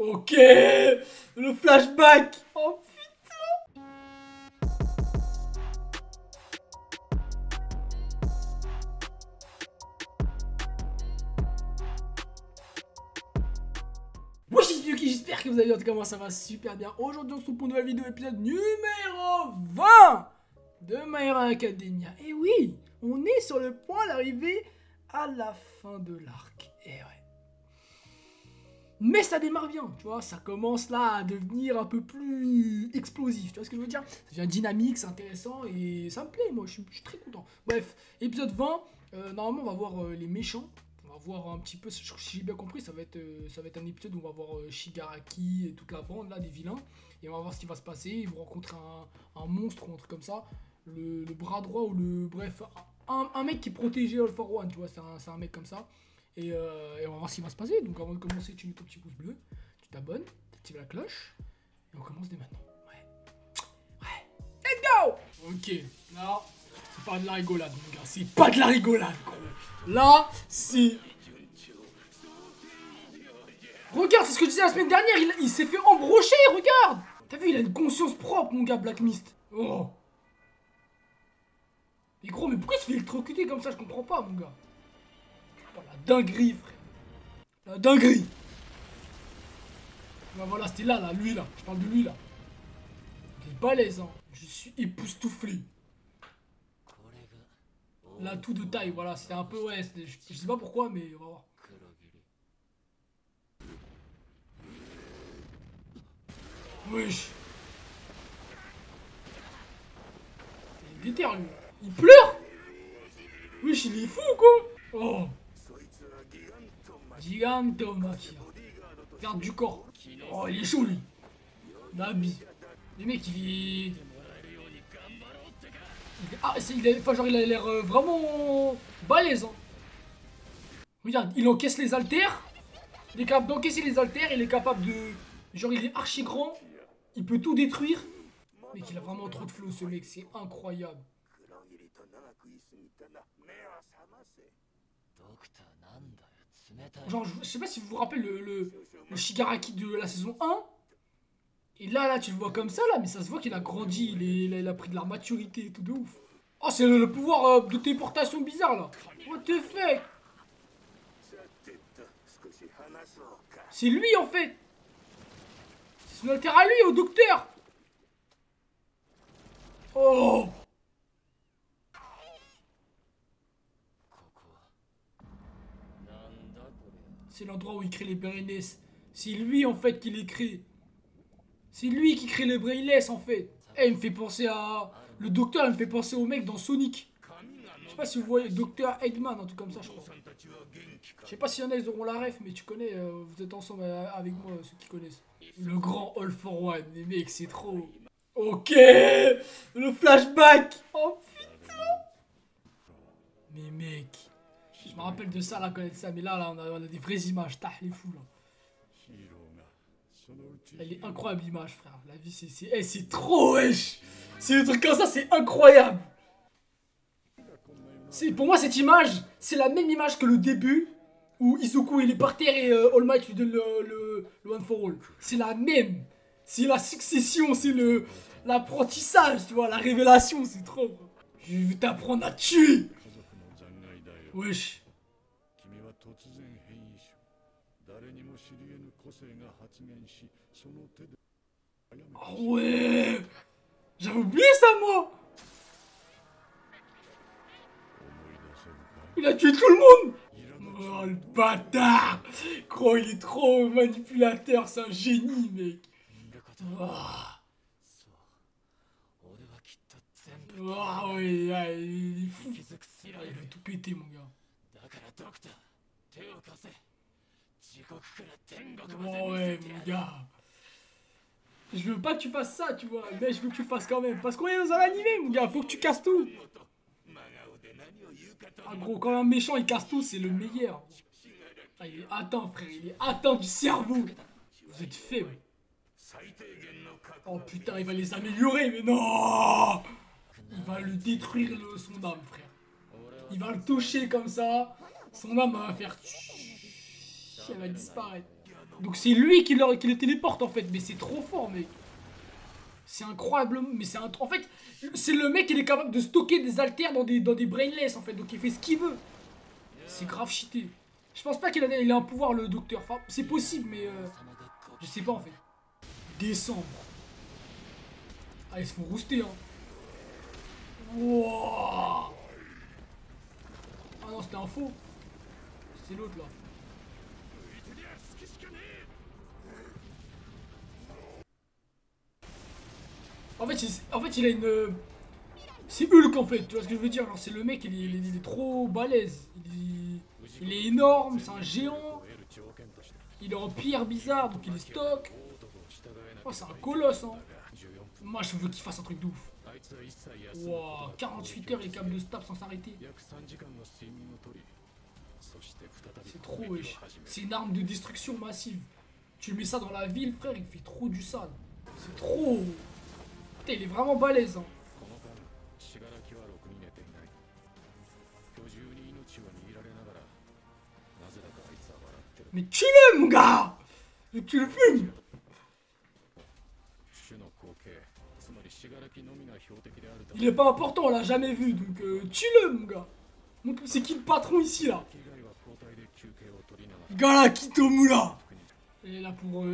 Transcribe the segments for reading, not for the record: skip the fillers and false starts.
Ok, le flashback. Oh putain. Moi je suis Yuki, j'espère que vous allez bien, en tout cas moi ça va super bien. Aujourd'hui on se retrouve pour une nouvelle vidéo, épisode numéro 20 de My Hero Academia. Et oui, on est sur le point d'arriver à la fin de l'arc. Et ouais. Mais ça démarre bien, tu vois, ça commence là à devenir un peu plus explosif, tu vois ce que je veux dire? Ça devient dynamique, c'est intéressant et ça me plaît, moi, je suis très content. Bref, épisode 20, normalement on va voir les méchants, on va voir un petit peu, si j'ai bien compris, ça va être un épisode où on va voir Shigaraki et toute la bande là, des vilains, et on va voir ce qui va se passer, ils vont rencontrer un monstre ou un truc comme ça, le bras droit ou le... Bref, un mec qui protégeait All for One, tu vois, c'est un mec comme ça. Et on va voir ce qui va se passer. Donc avant de commencer, tu mets ton petit pouce bleu, tu t'abonnes, tu actives la cloche, et on commence dès maintenant. Ouais. Let's go. Ok, là, c'est pas de la rigolade, mon gars. C'est pas de la rigolade, gros. Là, c'est... Regarde, c'est ce que je disais la semaine dernière, il s'est fait embrocher, regarde. T'as vu, il a une conscience propre, mon gars, Black Mist. Oh. Mais gros, mais pourquoi il se fait électrocuter comme ça? Je comprends pas, mon gars. Oh, la dinguerie, frère. La dinguerie. Bah voilà, c'était là, lui là. Je parle de lui là. Il est balèze, hein. Je suis époustouflé. L'atout de taille, voilà. C'était un peu, ouais. Je sais pas pourquoi, mais on va voir. Wesh. Il est déter, lui. Il pleure. Wesh, il est fou, quoi. Oh. Gigantomachia. Garde du corps. Oh, il est chaud, lui. Nabi. Le mec, il est... Ah, enfin, genre, il a l'air vraiment balèze, hein. Regarde, il encaisse les haltères. Il est capable d'encaisser les haltères. Il est capable de... Genre, il est archi grand. Il peut tout détruire. Mec, il a vraiment trop de flow, ce mec. C'est incroyable. Genre, je sais pas si vous vous rappelez le Shigaraki de la saison 1. Et là, tu le vois comme ça, là. Mais ça se voit qu'il a grandi. Il a pris de la maturité et tout de ouf. Oh, c'est le pouvoir de téléportation bizarre, là. What the fuck? C'est lui, en fait. C'est son alter à lui, au docteur. Oh. C'est l'endroit où il crée les brainless. C'est lui, en fait, qui les crée. C'est lui qui crée les brainless, en fait. Eh, il me fait penser à... Le docteur, il me fait penser au mec dans Sonic. Je sais pas si vous voyez Docteur Eggman, un truc comme ça, je crois. Je sais pas s'il y en a, ils auront la ref, mais tu connais, vous êtes ensemble avec moi, ceux qui connaissent. Le grand All for One, les mecs, c'est trop. Ok, le flashback. Oh putain. Mais mec, je me rappelle de ça, là, connaître ça, mais là, on a des vraies images, tah, les fous, là. Elle est incroyable, l'image, frère. La vie, c'est trop, wesh. C'est des trucs comme ça, c'est incroyable. Pour moi, cette image, c'est la même image que le début où Izuku il est par terre et All Might lui donne le One for All. C'est la même. C'est la succession, c'est l'apprentissage, tu vois, la révélation, c'est trop. Je vais t'apprendre à tuer. Wesh. Oh ouais. J'avais oublié ça, moi. Il a tué tout le monde. Oh le bâtard. Gros, il est trop manipulateur, c'est un génie, mec. Oh, oh ouais, ouais, il est fou. Ah, il veut tout péter, mon gars. Oh ouais, mon gars. Je veux pas que tu fasses ça, tu vois, mais je veux que tu le fasses quand même. Parce qu'on est dans un animé, mon gars, faut que tu casses tout. Ah gros, quand un méchant il casse tout, c'est le meilleur. Ah, il est atteint, frère, il est atteint du cerveau. Vous êtes faible. Oh putain, il va les améliorer, mais non. Il va lui détruire son âme, frère. Il va le toucher comme ça. Son âme va faire... Elle va disparaître. Donc c'est lui qui les téléporte en fait. Mais c'est trop fort, mec. C'est incroyable. Mais c'est en fait, c'est le mec qui est capable de stocker des haltères dans des brainless en fait. Donc il fait ce qu'il veut. C'est grave cheaté. Je pense pas qu'il a un pouvoir, le docteur. Enfin, c'est possible, mais je sais pas en fait. Décembre. Ah, ils se font rouster, hein. Wouah. Ah non, c'était un faux. C'est l'autre là. En fait, il a une. C'est Hulk en fait, tu vois ce que je veux dire? C'est le mec, il est trop balèze. Il est énorme, c'est un géant. Il est en pierre bizarre, donc il est stock. Oh, c'est un colosse, hein. Moi, je veux qu'il fasse un truc de ouf. Wow, 48 heures, il est capable de stab sans s'arrêter. C'est trop, wesh. C'est une arme de destruction massive. Tu mets ça dans la ville, frère, il fait trop du sale. C'est trop. Putain, il est vraiment balèze, hein. Mais tue-le, mon gars! Tu le fumes! Il est pas important, on l'a jamais vu, donc tue-le, mon gars! C'est qui le patron ici, là? Galaki Tomura! Il est là pour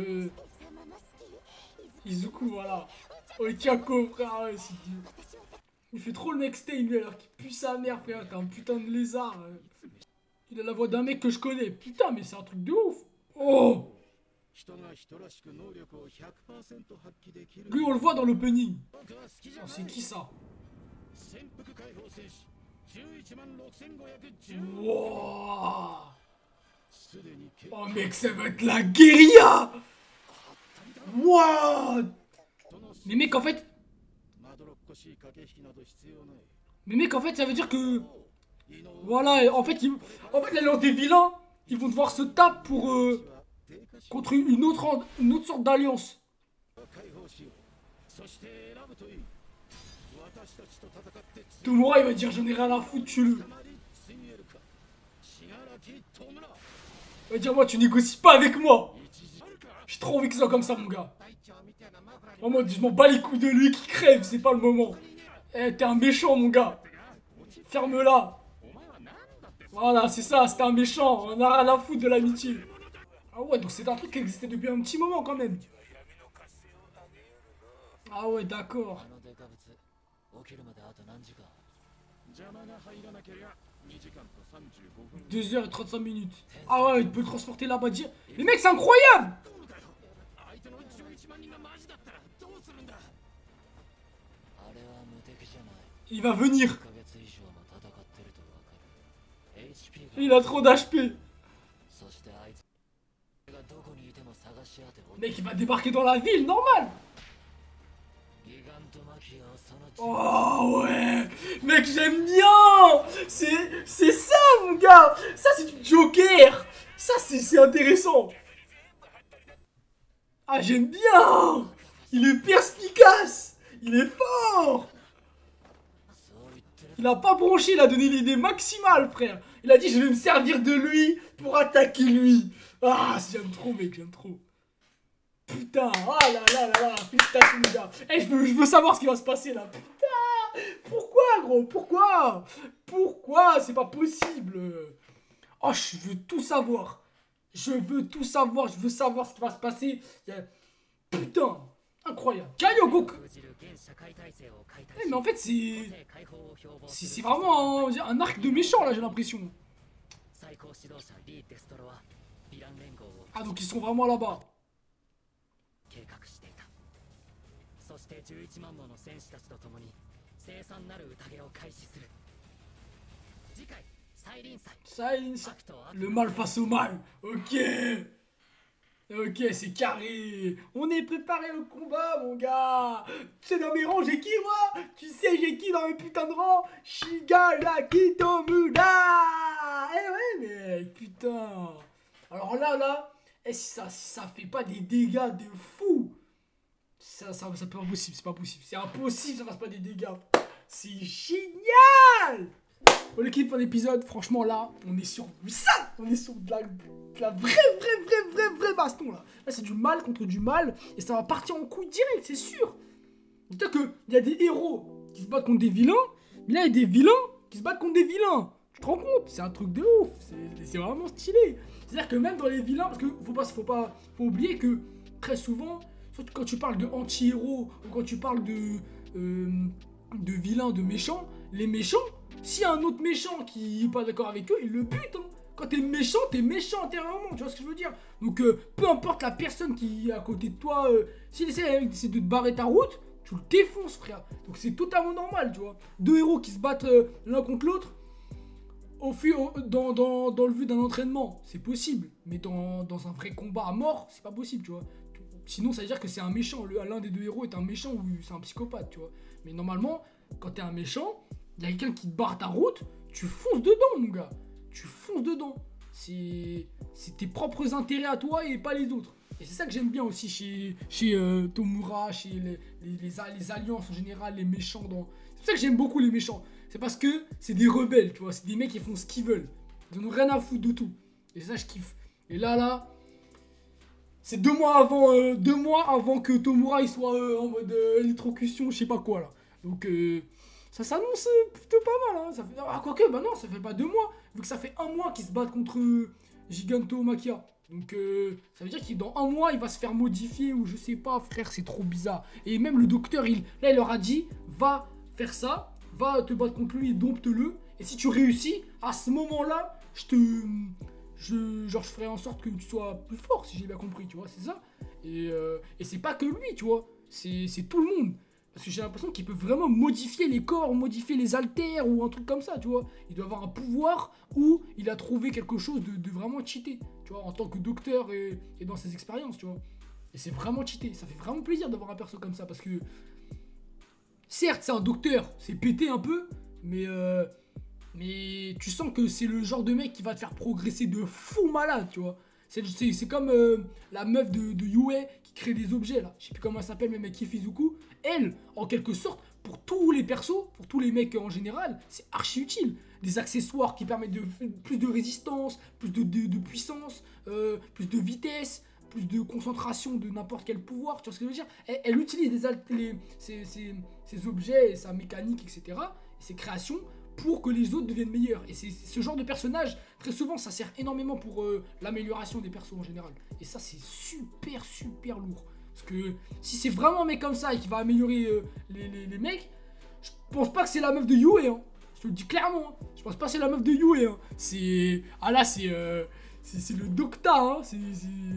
Izuku, voilà. Oikako, frère, ouais, c'est Dieu. Il fait trop le mec Stein, lui, alors qu'il pue sa mère, frère. T'es un putain de lézard. Il a la voix d'un mec que je connais. Putain, mais c'est un truc de ouf. Oh! Lui, on le voit dans l'opening. Oh, c'est qui ça? Wow. Oh, mec, ça va être la guérilla! Wow. Mais mec, en fait... Mais mec, en fait, ça veut dire que... Voilà, en fait, l'alliance des vilains, ils vont devoir se taper pour... contre une autre sorte d'alliance. Tomura, il va dire, j'en ai rien à foutre, tue-le. Il va dire, moi, tu négocies pas avec moi. J'ai trop envie que ce soit comme ça, mon gars. En mode, je m'en bats les couilles de lui qui crève, c'est pas le moment. Eh, t'es un méchant, mon gars. Ferme-la. Voilà, c'est ça, c'était un méchant. On a rien à foutre de l'amitié. Ah ouais, donc c'est un truc qui existait depuis un petit moment quand même. Ah ouais, d'accord. 2h35 minutes. Ah ouais, il peut le transporter là-bas. Mais mec, c'est incroyable! Il va venir. Il a trop d'HP. Mec, il va débarquer dans la ville, normal. Oh ouais. Mec, j'aime bien. C'est ça, mon gars. Ça, c'est du Joker. Ça, c'est intéressant. Ah, j'aime bien. Il est perspicace. Il est fort. Il a pas bronché, il a donné l'idée maximale, frère. Il a dit, je vais me servir de lui pour attaquer lui. Ah, j'aime trop, mec, j'aime trop. Putain, ah là là là là, félicitations, les gars. Eh, je veux savoir ce qui va se passer, là. Putain, pourquoi, gros? Pourquoi? Pourquoi? C'est pas possible. Oh, je veux tout savoir. Je veux tout savoir, je veux savoir ce qui va se passer. Putain, incroyable. Kaiyogoku. Mais en fait, c'est vraiment un arc de méchant, là, j'ai l'impression. Ah, donc ils sont vraiment là-bas. Silence. Le mal face au mal. Ok. Ok, c'est carré. On est préparé au combat, mon gars. Tu sais dans mes rangs, j'ai qui, moi? Tu sais, j'ai qui dans mes putains de rangs? Shigaraki Tomura. Eh ouais, mec, putain. Alors là, si ça fait pas des dégâts de fou, ça peut pas possible, c'est pas possible. C'est impossible, ça fasse pas des dégâts. C'est génial. Bon, l'équipe, fin d'épisode, franchement, là, on est sur ça. On est sur de la vraie baston, là. Là, c'est du mal contre du mal. Et ça va partir en couille direct, c'est sûr. C'est-à-dire qu'il y a des héros qui se battent contre des vilains. Mais là, il y a des vilains qui se battent contre des vilains. Tu te rends compte? C'est un truc de ouf. C'est vraiment stylé. C'est-à-dire que même dans les vilains, parce que faut oublier que très souvent, surtout quand tu parles de anti-héros ou quand tu parles de vilains, de méchants, les méchants, s'il y a un autre méchant qui n'est pas d'accord avec eux, il le bute. Hein. Quand t'es méchant intérieurement, tu vois ce que je veux dire? Donc peu importe la personne qui est à côté de toi, s'il essaie de te barrer ta route, tu le défonces, frère. Donc c'est totalement normal, tu vois. Deux héros qui se battent l'un contre l'autre, dans le but d'un entraînement, c'est possible. Mais dans un vrai combat à mort, c'est pas possible, tu vois. Sinon, ça veut dire que c'est un méchant. L'un des deux héros est un méchant ou c'est un psychopathe, tu vois. Mais normalement, quand t'es un méchant, il y a quelqu'un qui te barre ta route, tu fonces dedans, mon gars. Tu fonces dedans. C'est tes propres intérêts à toi et pas les autres. Et c'est ça que j'aime bien aussi chez Tomura, chez les alliances en général, les méchants. C'est pour ça que j'aime beaucoup les méchants. C'est parce que c'est des rebelles, tu vois. C'est des mecs qui font ce qu'ils veulent. Ils n'ont rien à foutre de tout. Et ça, je kiffe. Et là, c'est 2 mois avant que Tomura il soit en mode électrocution, je sais pas quoi là. Donc ça s'annonce plutôt pas mal. Hein. Ça fait, quoique, bah non, ça fait pas 2 mois. Vu que ça fait 1 mois qu'ils se battent contre Gigantomachia. Donc ça veut dire que dans 1 mois, il va se faire modifier ou je sais pas, frère, c'est trop bizarre. Et même le docteur, il leur a dit, va faire ça, va te battre contre lui et dompte-le. Et si tu réussis, à ce moment-là, je ferai en sorte que tu sois plus fort, si j'ai bien compris, tu vois, c'est ça. Et c'est pas que lui, tu vois, c'est tout le monde. Parce que j'ai l'impression qu'il peut vraiment modifier les corps, modifier les haltères ou un truc comme ça, tu vois. Il doit avoir un pouvoir où il a trouvé quelque chose de vraiment cheaté, tu vois, en tant que docteur et dans ses expériences, tu vois. Et c'est vraiment cheaté, ça fait vraiment plaisir d'avoir un perso comme ça, parce que certes, c'est un docteur, c'est pété un peu, mais tu sens que c'est le genre de mec qui va te faire progresser de fou malade, tu vois. C'est comme la meuf de Yue qui crée des objets, là. Je sais plus comment elle s'appelle, mais mec Kifizuku. Elle, en quelque sorte, pour tous les persos, pour tous les mecs en général, c'est archi utile. Des accessoires qui permettent plus de résistance, plus de puissance, plus de vitesse, plus de concentration de n'importe quel pouvoir, tu vois ce que je veux dire. Elle utilise ses objets, sa mécanique, etc., et ses créations, pour que les autres deviennent meilleurs. Et c'est ce genre de personnage, très souvent, ça sert énormément pour l'amélioration des persos en général. Et ça, c'est super lourd. Parce que si c'est vraiment un mec comme ça et qui va améliorer les mecs, je pense pas que c'est la meuf de Yue, hein. Je te le dis clairement, hein. Je pense pas que c'est la meuf de Yue, hein. C'est le Docta, hein.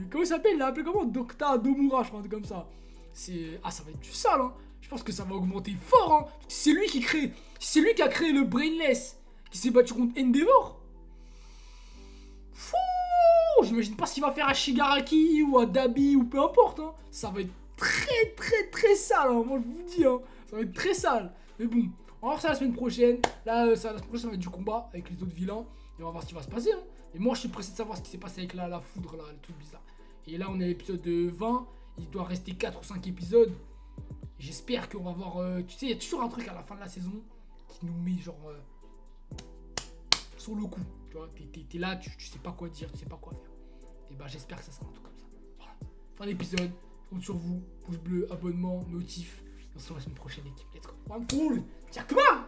Comment il s'appelle? Il l'a appelé comment? Docta Domura, je crois, un truc comme ça. Ça va être du sale, hein. Je pense que ça va augmenter fort, hein. C'est lui qui a créé le Brainless, qui s'est battu contre Endeavor. Fou! J'imagine pas ce qu'il va faire à Shigaraki ou à Dabi ou peu importe, hein. Ça va être très sale, hein. Moi je vous dis, hein. Ça va être très sale. Mais bon, on va voir ça la semaine prochaine. Là, la semaine prochaine, ça va être du combat avec les autres vilains. Et on va voir ce qui va se passer, hein. Et moi, je suis pressé de savoir ce qui s'est passé avec la foudre, là, le truc bizarre. Et là, on est à l'épisode 20. Il doit rester 4 ou 5 épisodes. J'espère qu'on va voir. Tu sais, il y a toujours un truc à la fin de la saison qui nous met genre sur le coup. Tu vois, t'es là, tu sais pas quoi dire, tu sais pas quoi faire. Et bah, j'espère que ça sera un truc comme ça. Voilà. Fin d'épisode. Je compte sur vous. Pouce bleu, abonnement, notif. Et on se retrouve la semaine prochaine, équipe. Let's go. One full. Tiens, comment?